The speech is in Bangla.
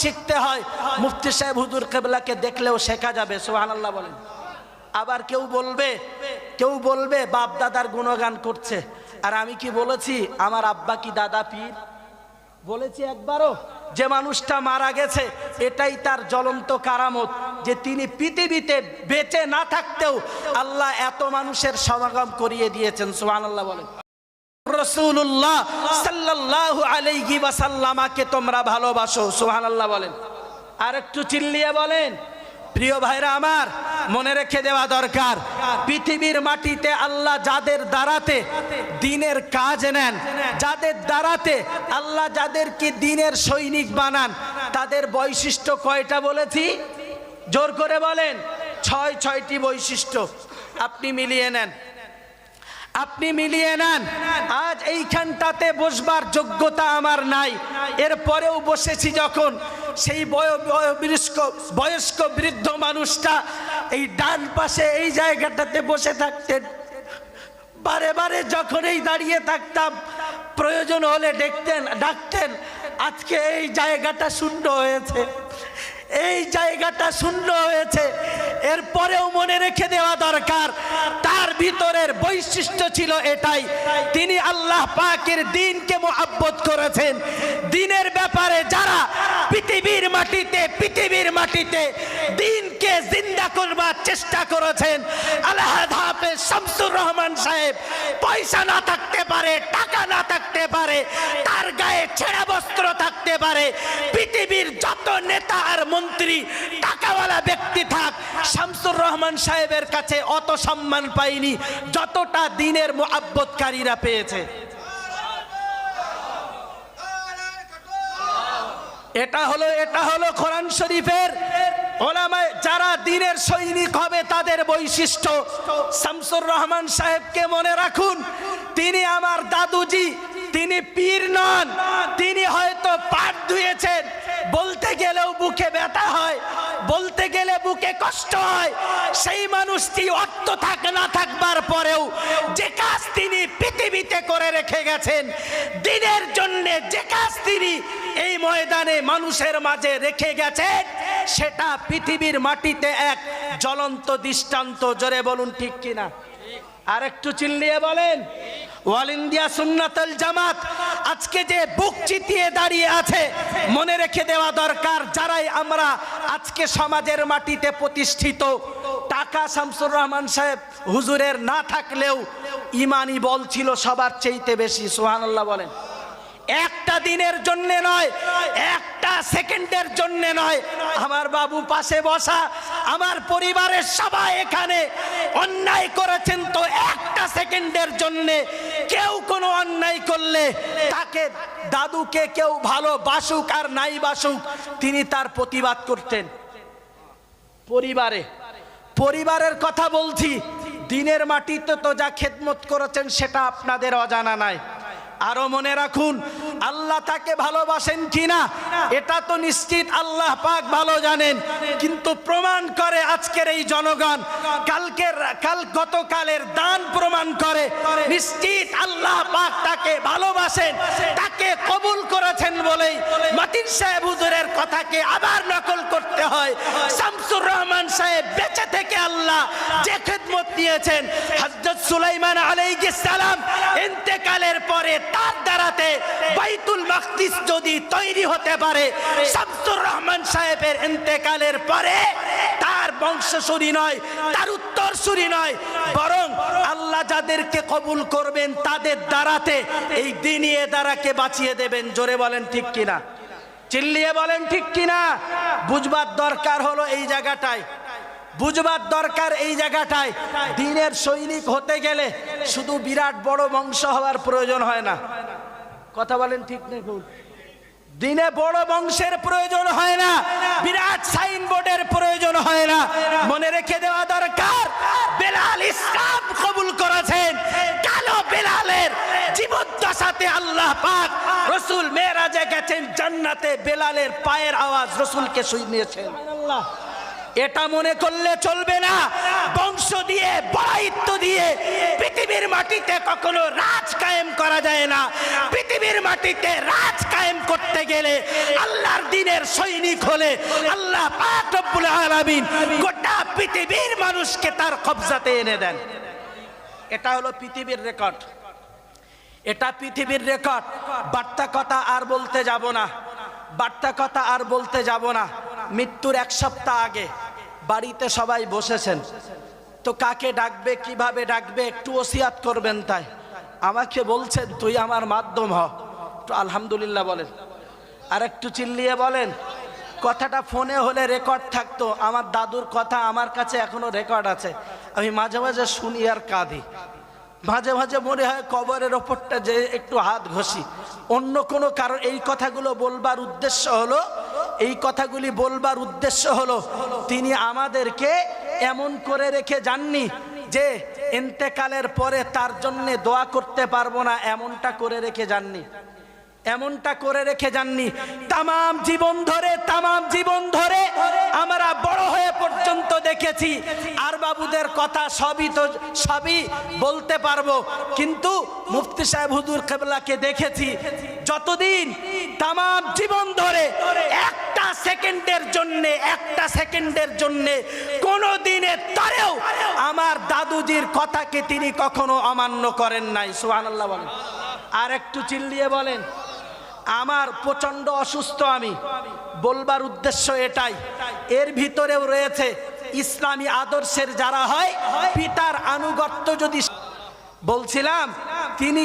শিখতে হয়। মুফতি সাহেব হুজুর কিবলাকে দেখলেও শেখা যাবে, সুবহানাল্লাহ বলেন। আবার কেউ বলবে বাপ দাদার গুণগান করছে, আর আমি কি বলেছি আমার আব্বা কি দাদা পীর? বলেছি একবারও? যে মানুষটা মারা গেছে এটাই তার জ্বলন্ত কারামত, যে তিনি পৃথিবীতে বেঁচে না থাকতেও আল্লাহ এত মানুষের সমাগম করিয়ে দিয়েছেন, সুবহানাল্লাহ বলেন। রাসূলুল্লাহ সাল্লাল্লাহু আলাইহি ওয়াসাল্লামকে তোমরা ভালোবাসো, সুবহানাল্লাহ বলেন। আর একটু চিল্লিয়ে বলেন। প্রিয় ভাইরা আমার, মনে রেখে দেওয়া দরকার, পৃথিবীর মাটিতে আল্লাহ যাদের দ্বারাতে দ্বীনের কাজ নেন, যাদের দ্বারাতে আল্লাহ যাদেরকে দ্বীনের সৈনিক বানান, তাদের বৈশিষ্ট্য কয়টা বলেছি? জোর করে বলেন। ছয়টি বৈশিষ্ট্য। আপনি মিলিয়ে নেন। আজ এইখানটাতে বসবার যোগ্যতা আমার নাই, এরপরেও বসেছি যখন, সেই বয়স্ক বৃদ্ধ মানুষটা এই ডান পাশে এই জায়গাটাতে বসে থাকতেন। বারে বারে যখন এই দাঁড়িয়ে থাকতাম, প্রয়োজন হলে ডাকতেন। আজকে এই জায়গাটা শূন্য হয়েছে, এরপরেও মনে রেখে দেওয়া দরকার, তার ভিতরের বৈশিষ্ট্য ছিল এটাই, তিনি আল্লাহ পাকের দ্বীনকে মুহাব্বত করেছেন। দ্বীনের ব্যাপারে যারা পৃথিবীর মাটিতে দ্বীনকে জিন্দা করবার চেষ্টা করেছেন, আল্লাহ হাফেজ শামসুর রহমান সাহেব পয়সা না থাকতে পারে, টাকা না থাকতে পারে, তার গায়ে ছেঁড়া বস্ত্র থাকতে পারে, পৃথিবীর যত নেতা আর মন্ত্রী টাকাওয়ালা ব্যক্তি থাক, শামসুর রহমান সাহেবের কাছে অত সম্মান পায়নি যতটা দ্বীনের মুহাব্বতকারীরা পেয়েছে। এটা হলো কোরআন শরীফের ওলামা যারা দ্বীনের সৈনিক হবে তাদের বৈশিষ্ট্য। শামসুর রহমান সাহেবকে মনে রাখুন, তিনি আমার দাদুজি, তিনি পীর নন, তিনি হয়তো পাট ধুয়েছেন, বলতে গেলেও বুকে ব্যথা হয়, বলতে গেলে বুকে কষ্ট হয়। সেই মানুষটি অর্থ না থাকবার পরেও যে কাজ তিনি পৃথিবীতে করে রেখে গেছেন, দ্বীনের জন্য যে কাজ তিনি এই ময়দানে মানুষের মাঝে রেখে গেছেন, সেটা পৃথিবীর মাটিতে এক জ্বলন্ত দৃষ্টান্ত। জোরে বলুন ঠিক কিনা? আর একটু চিল্লিয়ে বলেন। অল ইন্ডিয়া সুন্নাতুল জামাত আজকে যে বুক চিতিয়ে দাঁড়িয়ে আছে, মনে রেখে দেওয়া দরকার, যারাই আমরা আজকে সমাজের মাটিতে প্রতিষ্ঠিত, টাকা শামসুর রহমান সাহেব হুজুরের না থাকলেও ইমানি বল ছিল সবার চাইতে বেশি, সুবহানাল্লাহ বলেন। একটা দিনের জন্য নয়, একটা সেকেন্ডের জন্য নয়, আমার বাবু পাশে বসা, আমার পরিবারের সবাই এখানে অন্যায় করেছেন, তো একটা সেকেন্ডের জন্য কেউ কোনো অন্যায় করলে তাকে, দাদুকে কেউ ভালোবাসুক আর নাই বাসুক, তিনি তার প্রতিবাদ করতেন। পরিবারের কথা বলছি, দ্বীনের মাটিতে তো যা খেদমত করেছেন সেটা আপনাদের অজানা নাই। আরো মনে রাখুন, আল্লাহ তাকে ভালোবাসেন কিনা এটা তো নিশ্চিত আল্লাহ পাক ভালো জানেন, কিন্তু প্রমাণ করে আজকের এই জনগণ, গতকালের দান প্রমাণ করে নিশ্চিত আল্লাহ পাক তাকে ভালোবাসেন, তাকে কবুল করেছেন বলেই মাতিন সাহেব হুজুরের কথাকে আবার নকল করতে হয়। শামসুর রহমান সাহেব বেঁচে থেকে আল্লাহ যে খেদমত দিয়েছেন, হযরত সুলাইমান আলাইহিস সালাম ইন্তেকালের পরে তার দ্বারাতে বাইতুল মাকদিস যদি তৈরি হতে পারে, শামসুর রহমান সাহেবের ইন্তেকালের পরে তার বংশসূরি নয়, তার উত্তরসূরি নয়, বরং আল্লাহ যাদেরকে কবুল করবেন তাদের দ্বারাতে এই দ্বীনি দ্বারাকে বাঁচিয়ে দেবেন। জোরে বলেন ঠিক কিনা? চিল্লিয়ে বলেন ঠিক কিনা? বুঝবার দরকার হলো এই জায়গাটায়, বুঝবার দরকার এই জায়গাটায়। দ্বীনের সৈনিক হতে গেলে শুধু বিরাট বড় বংশ হওয়ার প্রয়োজন হয় না। কথা বলেন ঠিক নেই? দ্বীনে বড় বংশের প্রয়োজন হয় না, বিরাট সাইনবোর্ডের প্রয়োজন হয় না। মনে রেখে দেওয়া দরকার, বেলাল ইসলাম কবুল করেছেন, কালো বেলালের জীবদ্দশাতে আল্লাহ পাক রাসূল মেরাজে গেছেন, জান্নাতে বেলালের পায়ের আওয়াজ রাসূলকে শুনিয়েছেন। সুবহানাল্লাহ। এটা মনে করলে চলবে না। বংশ দিয়ে, বড়াইত্ব দিয়ে পৃথিবীর মাটিতে কখনো রাজ কায়েম করা যায় না। পৃথিবীর মাটিতে রাজ কায়েম করতে গেলে আল্লাহর দ্বীনের সৈনিক হলে আল্লাহ পাক রব্বুল আলামিন গোটা পৃথিবীর মানুষকে তার কবজাতে এনে দেন। এটা হলো পৃথিবীর রেকর্ড, এটা পৃথিবীর রেকর্ড। বার্তা কথা আর বলতে যাব না, বার্তা কথা আর বলতে যাব না। মৃত্যুর এক সপ্তাহ আগে বাড়িতে সবাই বসেছেন, তো কাকে ডাকবে কিভাবে ডাকবে একটু ওসিয়াত করবেন। তাই আমাকে বলছেন তুই আমার মাধ্যম হ। তো আলহামদুলিল্লাহ বলেন, আর একটু চিল্লিয়ে বলেন। কথাটা ফোনে হলে রেকর্ড থাকতো, আমার দাদুর কথা আমার কাছে এখনো রেকর্ড আছে। আমি মাঝে মাঝে শুনি আর কাঁদি, মাঝে মাঝে মনে হয় কবরের ওপরটা যে একটু হাত ঘষি। অন্য কোনো কারণ এই কথাগুলো বলবার উদ্দেশ্য হলো, এই কথাগুলি বলবার উদ্দেশ্য হলো তিনি আমাদেরকে এমন করে রেখে যাননি যে ইন্তেকালের পরে তার জন্যে দোয়া করতে পারবো না, এমনটা করে রেখে যাননি, এমনটা করে রেখে যাননি। তামাম জীবন ধরে আমরা বড় হয়ে পর্যন্ত দেখেছি। আর বাবুদের কথা সবই বলতে পারবো, কিন্তু মুফতি সাহেব হুজুর কিবলাকে দেখেছি যতদিন তামাম জীবন ধরে একটা সেকেন্ডের জন্যে কোনো দিনের তরেও আমার দাদুজির কথাকে তিনি কখনো অমান্য করেন নাই। সুবহানাল্লাহ বলেন, আর একটু চিল্লিয়ে বলেন। আমার প্রচন্ড অসুস্থ, আমি বলবার উদ্দেশ্য এটাই। এর ভিতরেও রয়েছে ইসলামী আদর্শের যারা হয় পিতার আনুগত্য। যদি বলছিলাম তিনি